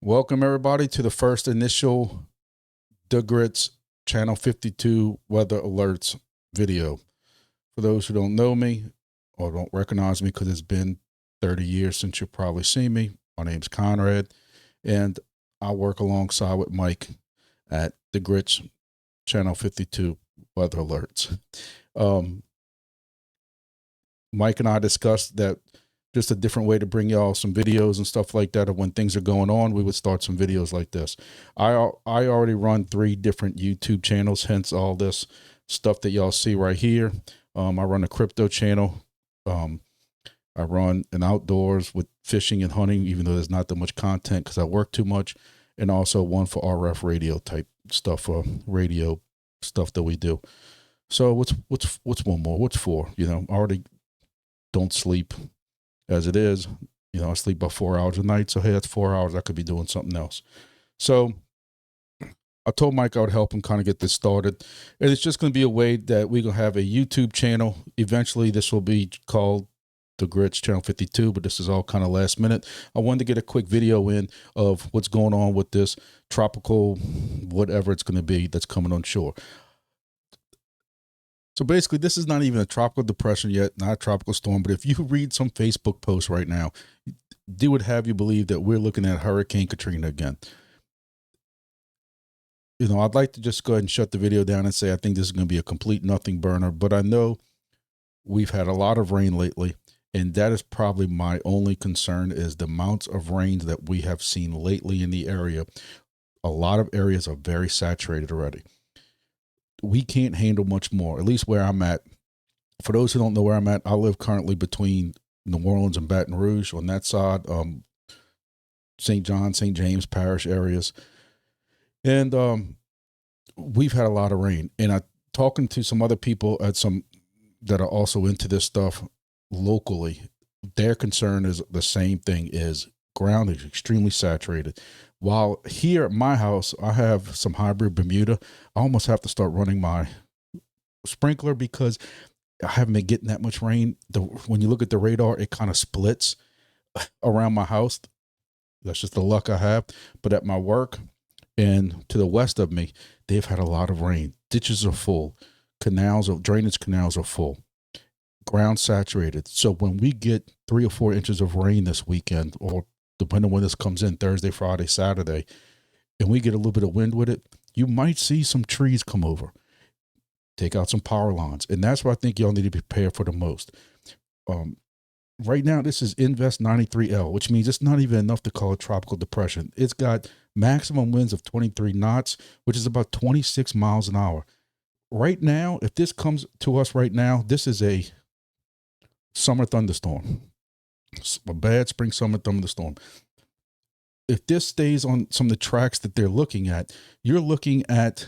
Welcome everybody to the first initial The Grits Channel 52 weather alerts video. For those who don't know me or don't recognize me because it's been 30 years since you've probably seen me, my name's Conrad and I work alongside with Mike at The Grits Channel 52 weather alerts. Mike and I discussed that just a different way to bring y'all some videos and stuff like that of when things are going on. We would start some videos like this. I already run 3 different YouTube channels, hence all this stuff that y'all see right here. I run a crypto channel. I run an outdoors with fishing and hunting, even though there's not that much content because I work too much, and also one for RF radio type stuff, radio stuff that we do. So what's one more? What's 4? You know, I already don't sleep. As it is, you know, I sleep about 4 hours a night. So, hey, that's 4 hours. I could be doing something else. So I told Mike I would help him kind of get this started. And it's just going to be a way that we're going to have a YouTube channel. Eventually, this will be called The Grits Channel 52, but this is all kind of last minute. I wanted to get a quick video in of what's going on with this tropical, whatever it's going to be that's coming on shore. So basically, this is not even a tropical depression yet, not a tropical storm. But if you read some Facebook posts right now, they would have you believe that we're looking at Hurricane Katrina again. You know, I'd like to just go ahead and shut the video down and say I think this is going to be a complete nothing burner. But I know we've had a lot of rain lately, and that is probably my only concern is the amounts of rains that we have seen lately in the area. A lot of areas are very saturated already. We can't handle much more, at least where I'm at. For those who don't know where I'm at, I live currently between New Orleans and Baton Rouge on that side, St. John, St. James Parish areas. And we've had a lot of rain. And I talking to some other people at some that are also into this stuff locally, their concern is the same thing, is ground is extremely saturated. While here at my house, I have some hybrid Bermuda. I almost have to start running my sprinkler because I haven't been getting that much rain. When you look at the radar, it kind of splits around my house. That's just the luck I have. But at my work and to the west of me, they've had a lot of rain. Ditches are full. Drainage canals are full. Ground saturated. So when we get 3 or 4 inches of rain this weekend, or depending on when this comes in, Thursday, Friday, Saturday, and we get a little bit of wind with it, you might see some trees come over, take out some power lines. And that's what I think y'all need to be prepared for the most. Right now, this is Invest 93L, which means it's not even enough to call a tropical depression. It's got maximum winds of 23 knots, which is about 26 miles an hour. Right now, if this comes to us right now, this is a summer thunderstorm. A bad spring summer thunderstorm. If this stays on some of the tracks that they're looking at, you're looking at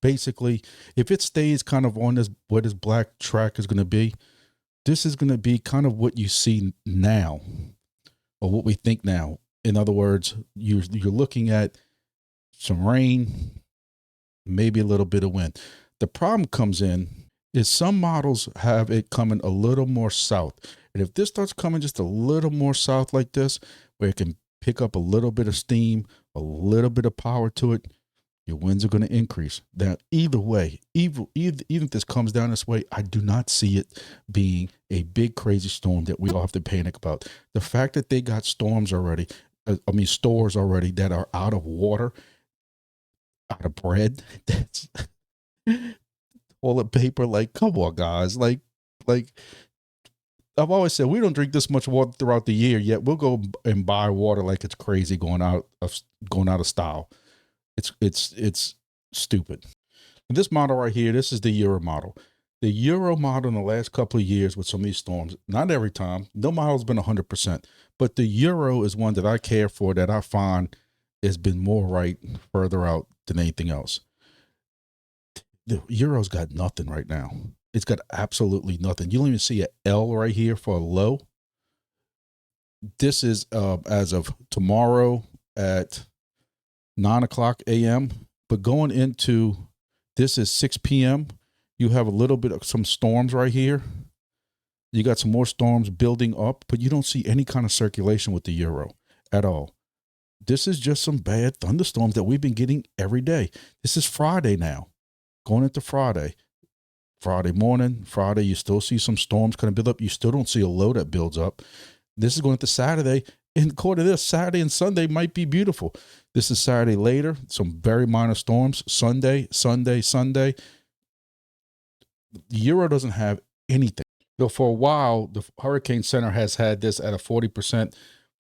basically, if it stays kind of on this, where this black track is going to be, this is going to be kind of what you see now, or what we think now. In other words, you're looking at some rain, maybe a little bit of wind. The problem comes in is some models have it coming a little more south. And if this starts coming just a little more south like this, where it can pick up a little bit of steam, a little bit of power to it, your winds are going to increase. Now, either way, even if this comes down this way, I do not see it being a big crazy storm that we all have to panic about. The fact that they got stores already that are out of water, out of bread, that's toilet paper. Like, come on, guys. Like I've always said, we don't drink this much water throughout the year, yet we'll go and buy water like it's crazy, going out of style. It's stupid. And this model right here, this is the Euro model. The Euro model in the last couple of years with some of these storms, not every time, no model's been 100%, but the Euro is one that I care for, that I find has been more right further out than anything else. The Euro's got nothing right now. It's got absolutely nothing. You don't even see an L right here for a low. This is as of tomorrow at 9:00 a.m. But going into, this is 6 p.m. You have a little bit of some storms right here. You got some more storms building up, but you don't see any kind of circulation with the Euro at all. This is just some bad thunderstorms that we've been getting every day. This is Friday now, going into Friday. Friday morning, Friday, you still see some storms kind of build up. You still don't see a low that builds up. This is going into Saturday. And according to this, Saturday and Sunday might be beautiful. This is Saturday later, some very minor storms. Sunday. The Euro doesn't have anything. So for a while, the Hurricane Center has had this at a 40%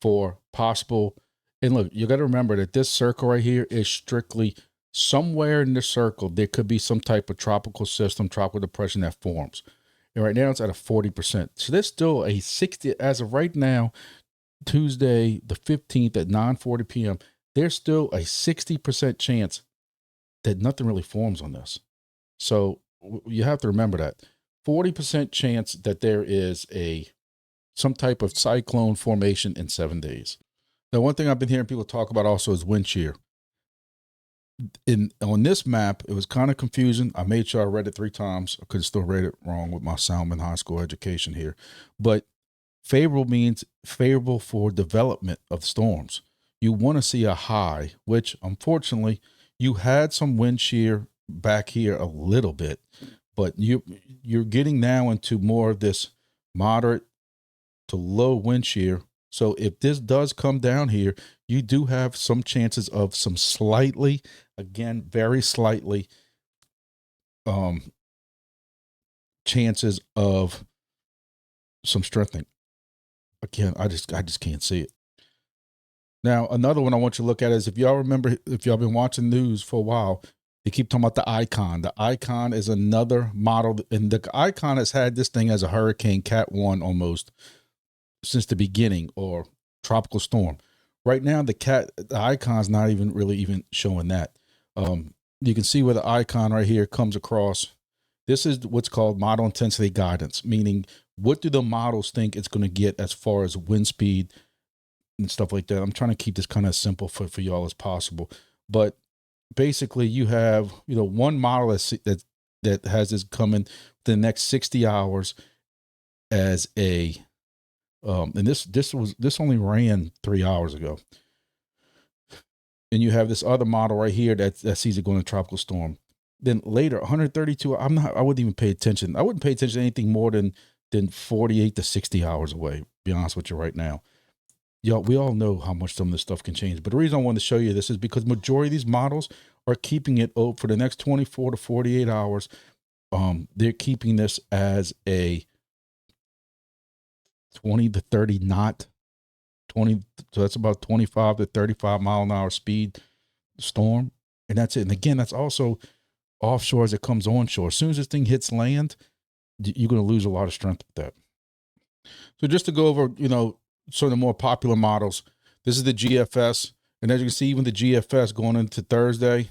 for possible. And look, you got to remember that this circle right here is strictly somewhere in this circle. There could be some type of tropical system, tropical depression that forms. And right now it's at a 40%. So there's still a 60, as of right now, Tuesday, the 15th at 9:40 p.m., there's still a 60% chance that nothing really forms on this. So you have to remember that 40% chance that there is some type of cyclone formation in 7 days. Now, one thing I've been hearing people talk about also is wind shear. On this map, it was kind of confusing. I made sure I read it 3 times. I could have still read it wrong with my Salmon High School education here. But favorable means favorable for development of storms. You want to see a high, which unfortunately you had some wind shear back here a little bit, but you're getting now into more of this moderate to low wind shear. So if this does come down here, you do have some chances of some slightly, again, very slightly, chances of some strengthening. Again, I just can't see it. Now, another one I want you to look at is, if y'all remember, if y'all been watching news for a while, they keep talking about the Icon. The Icon is another model, and the Icon has had this thing as a hurricane, Cat 1 almost, since the beginning, or tropical storm. Right now, the Icon's not even really showing that. You can see where the Icon right here comes across. This is what's called model intensity guidance, meaning what do the models think it's going to get as far as wind speed and stuff like that. I'm trying to keep this kind of simple for y'all as possible. But basically, you have one model that has this coming the next 60 hours as a and this only ran 3 hours ago. And you have this other model right here that sees it going to tropical storm. Then later, 132, I wouldn't even pay attention. I wouldn't pay attention to anything more than 48 to 60 hours away, be honest with you right now. Y'all, we all know how much some of this stuff can change. But the reason I wanted to show you this is because majority of these models are keeping it for the next 24 to 48 hours. They're keeping this as a 20 to 30 knot, 20. So that's about 25 to 35 mile an hour speed storm. And that's it. And again, that's also offshore as it comes onshore. As soon as this thing hits land, you're going to lose a lot of strength with that. So just to go over, some of the more popular models, this is the GFS. And as you can see, even the GFS going into Thursday,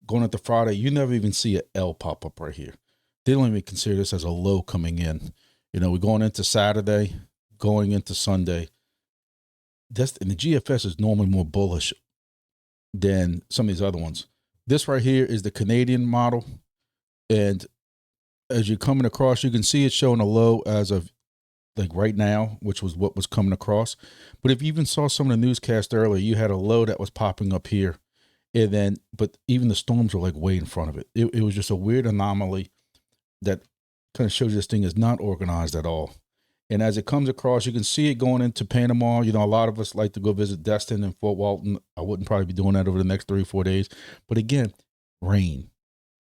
going into Friday, you never even see an L pop up right here. They don't even consider this as a low coming in. We're going into Saturday, going into Sunday. And the GFS is normally more bullish than some of these other ones. This right here is the Canadian model. And as you're coming across, you can see it's showing a low as of like right now, which was what was coming across. But if you even saw some of the newscast earlier, you had a low that was popping up here. And then, but even the storms were like way in front of it. It was just a weird anomaly that kind of shows this thing is not organized at all. And as it comes across, you can see it going into Panama. A lot of us like to go visit Destin and Fort Walton. I wouldn't probably be doing that over the next 3 or 4 days. But again, rain.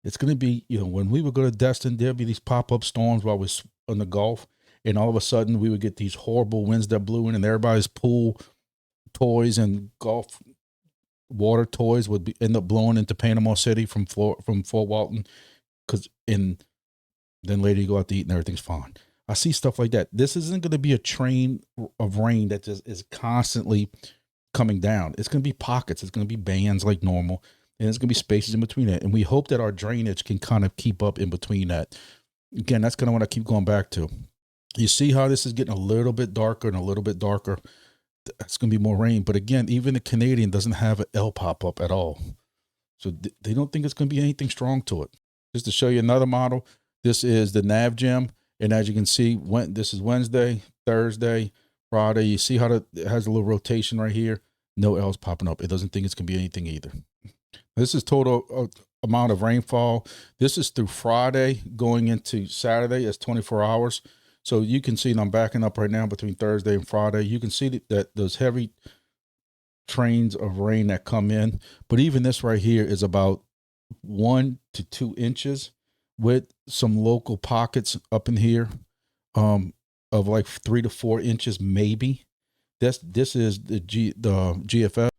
It's going to be, when we would go to Destin, there'd be these pop-up storms while we're in the Gulf. And all of a sudden, we would get these horrible winds that blew in, and everybody's pool toys and golf water toys would end up blowing into Panama City from Fort Walton. And then later you go out to eat and everything's fine. I see stuff like that. This isn't going to be a train of rain that just is constantly coming down. It's going to be pockets. It's going to be bands like normal. And there's going to be spaces in between that. And we hope that our drainage can kind of keep up in between that. Again, that's kind of what I keep going back to. You see how this is getting a little bit darker and a little bit darker. It's going to be more rain. But again, even the Canadian doesn't have an L pop up at all. So they don't think it's going to be anything strong to it. Just to show you another model, this is the NavGem. And as you can see, this is Wednesday, Thursday, Friday. You see how it has a little rotation right here. No L's popping up. It doesn't think it's going to be anything either. This is total amount of rainfall. This is through Friday going into Saturday. It's 24 hours. So you can see, and I'm backing up right now between Thursday and Friday. You can see that those heavy trains of rain that come in. But even this right here is about 1 to 2 inches with some local pockets up in here of like 3 to 4 inches maybe. This is the GFS.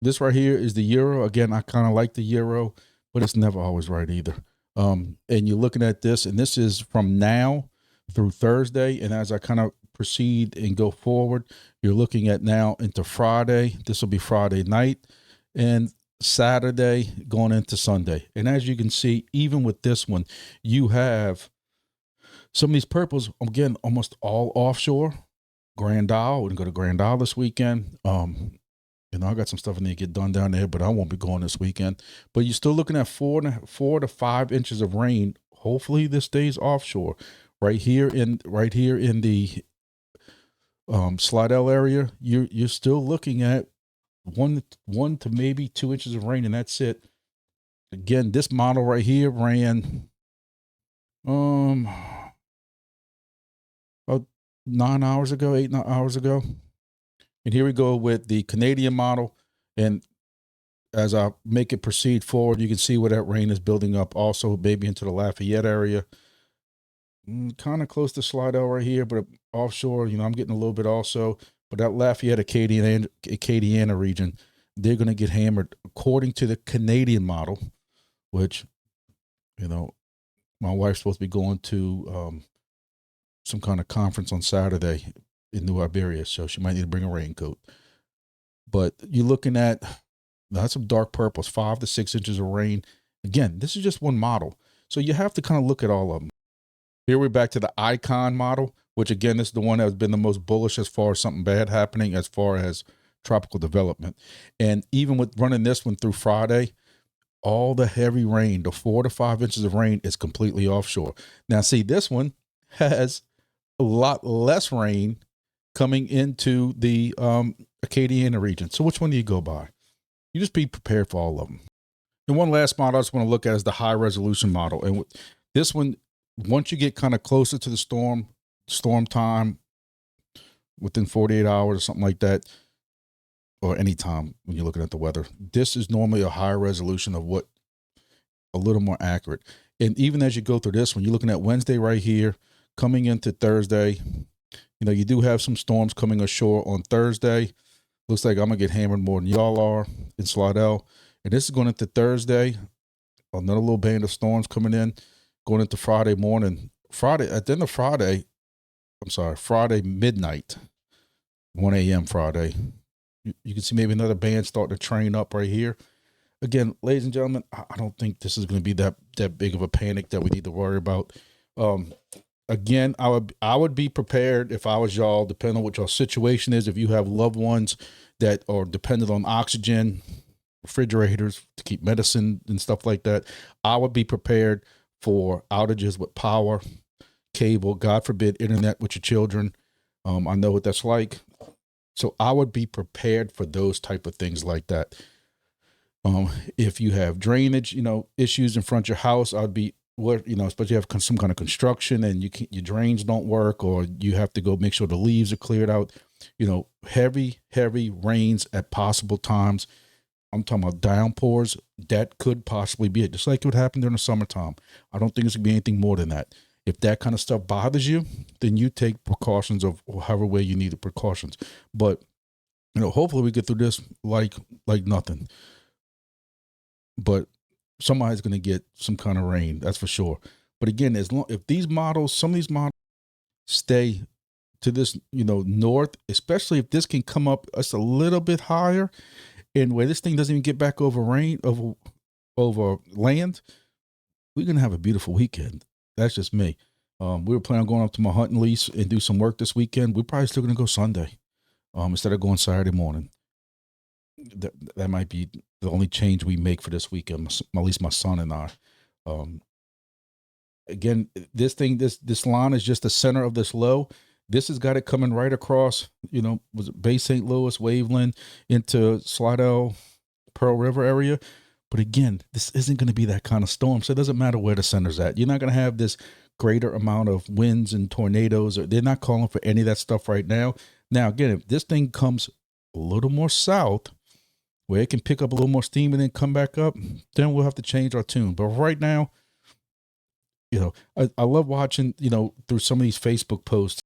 This right here is the euro. Again, I kind of like the euro, but it's never always right either. And you're looking at this, and this is from now through Thursday. And as I kind of proceed and go forward, you're looking at now into Friday. This will be Friday night and Saturday going into Sunday. And as you can see, even with this one, you have some of these purples, again, almost all offshore. Grand Isle, we're going to go to Grand Isle this weekend. I got some stuff I need to get done down there, but I won't be going this weekend. But you're still looking at 4 to 5 inches of rain. Hopefully this stays offshore. Right here in the Slidell area, you're still looking at one to maybe 2 inches of rain, and that's it. Again, this model right here ran about 9 hours ago, 8 hours ago. And here we go with the Canadian model. And as I make it proceed forward, you can see where that rain is building up also, maybe into the Lafayette area. Kind of close to Slidell right here, but offshore, I'm getting a little bit also. But that Lafayette, Acadiana region, they're going to get hammered according to the Canadian model, which, my wife's supposed to be going to some kind of conference on Saturday in New Iberia, so she might need to bring a raincoat. But you're looking at, that's some dark purples, 5 to 6 inches of rain. Again, this is just one model, so you have to kind of look at all of them. Here we're back to the Icon model, which again, this is the one that has been the most bullish as far as something bad happening as far as tropical development. And even with running this one through Friday, all the heavy rain, the 4 to 5 inches of rain, is completely offshore. Now, see, this one has a lot less rain coming into the Acadiana region. So which one do you go by? You just be prepared for all of them. And one last model I just want to look at is the high resolution model. And this one, once you get kind of closer to the storm time, within 48 hours or something like that, or any time when you're looking at the weather, this is normally a higher resolution of what, a little more accurate. And even as you go through this one, you're looking at Wednesday right here, coming into Thursday. You do have some storms coming ashore on Thursday. Looks like I'm going to get hammered more than y'all are in Slidell. And this is going into Thursday. Another little band of storms coming in, going into Friday morning. At the end of Friday midnight, 1 a.m. Friday. You can see maybe another band starting to train up right here. Again, ladies and gentlemen, I don't think this is going to be that big of a panic that we need to worry about. Again, I would be prepared if I was y'all, depending on what your situation is. If you have loved ones that are dependent on oxygen, refrigerators to keep medicine and stuff like that, I would be prepared for outages with power, cable, God forbid, internet with your children. I know what that's like. So I would be prepared for those type of things like that. If you have drainage, issues in front of your house, I'd be, especially you have some kind of construction and your drains don't work, or you have to go make sure the leaves are cleared out. Heavy rains at possible times. I'm talking about downpours. That could possibly be it, just like it would happen during the summertime. I don't think it's gonna be anything more than that. If that kind of stuff bothers you, then you take precautions of however way you need the precautions. But hopefully we get through this like nothing. But somebody's going to get some kind of rain, that's for sure. But again, if some of these models stay to this, north, especially if this can come up just a little bit higher, and where this thing doesn't even get back over land, we're going to have a beautiful weekend. That's just me. We were planning on going up to my hunting lease and do some work this weekend. We're probably still going to go Sunday instead of going Saturday morning. That might be the only change we make for this weekend, at least my son and I. Again, this line is just the center of this low. This has got it coming right across, was it Bay St. Louis, Waveland, into Slidell, Pearl River area. But again, this isn't going to be that kind of storm. So it doesn't matter where the center's at. You're not going to have this greater amount of winds and tornadoes. They're not calling for any of that stuff right now. Now, again, if this thing comes a little more south, where it can pick up a little more steam and then come back up, then we'll have to change our tune. But right now, I love watching, through some of these Facebook posts,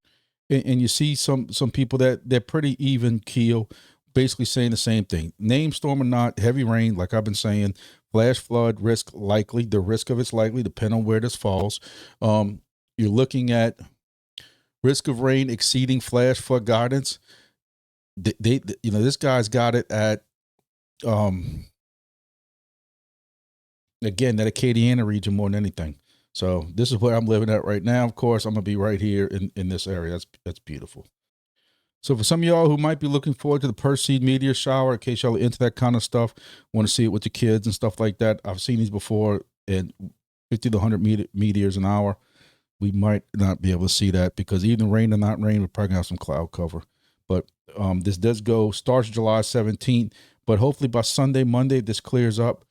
and you see some people that they're pretty even keel, basically saying the same thing. Name storm or not, heavy rain, like I've been saying, flash flood risk likely. The risk of it's likely, depending on where this falls. You're looking at risk of rain exceeding flash flood guidance. This guy's got it at, again, that Acadiana region more than anything. So this is where I'm living at right now. Of course, I'm going to be right here in this area. That's beautiful. So for some of y'all who might be looking forward to the Perseid meteor shower, in case y'all are into that kind of stuff, want to see it with the kids and stuff like that, I've seen these before, and 50 to 100 meteors an hour. We might not be able to see that because even rain or not rain, we're probably going to have some cloud cover. But this does starts July 17th, but hopefully by Sunday, Monday, this clears up,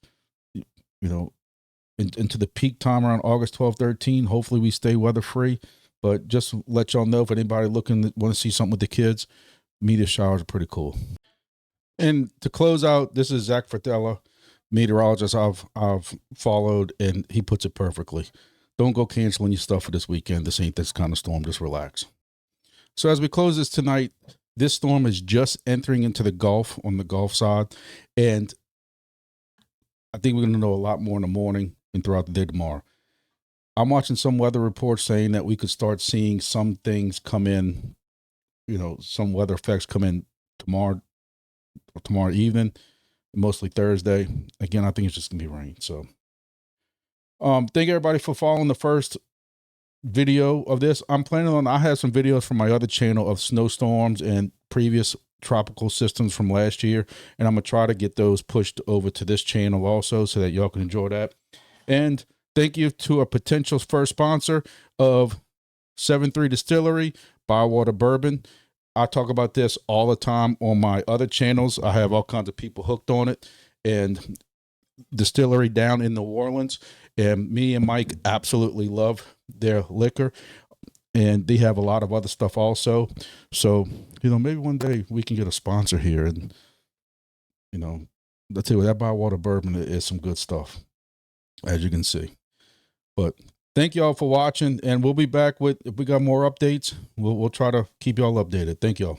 into the peak time around August 12, 13. Hopefully we stay weather free. But just let y'all know, if anybody looking to want to see something with the kids, meteor showers are pretty cool. And to close out, this is Zach Fratella, meteorologist I've followed, and he puts it perfectly. Don't go canceling your stuff for this weekend. This ain't this kind of storm. Just relax. So as we close this tonight, this storm is just entering into the Gulf, on the Gulf side, and I think we're going to know a lot more in the morning and throughout the day tomorrow. I'm watching some weather reports saying that we could start seeing some things come in, some weather effects come in tomorrow evening, mostly Thursday. Again, I think it's just going to be rain. So thank everybody for following the first video of this. I have some videos from my other channel of snowstorms and previous tropical systems from last year, and I'm going to try to get those pushed over to this channel also so that y'all can enjoy that. And thank you to our potential first sponsor of 7-3 Distillery, Bywater Bourbon. I talk about this all the time on my other channels. I have all kinds of people hooked on it, and distillery down in New Orleans. And me and Mike absolutely love their liquor, and they have a lot of other stuff also. So, maybe one day we can get a sponsor here, and, I'll tell you what, that Bywater Bourbon is some good stuff, as you can see. But thank y'all for watching, and we'll be back if we got more updates. We'll try to keep y'all updated. Thank y'all.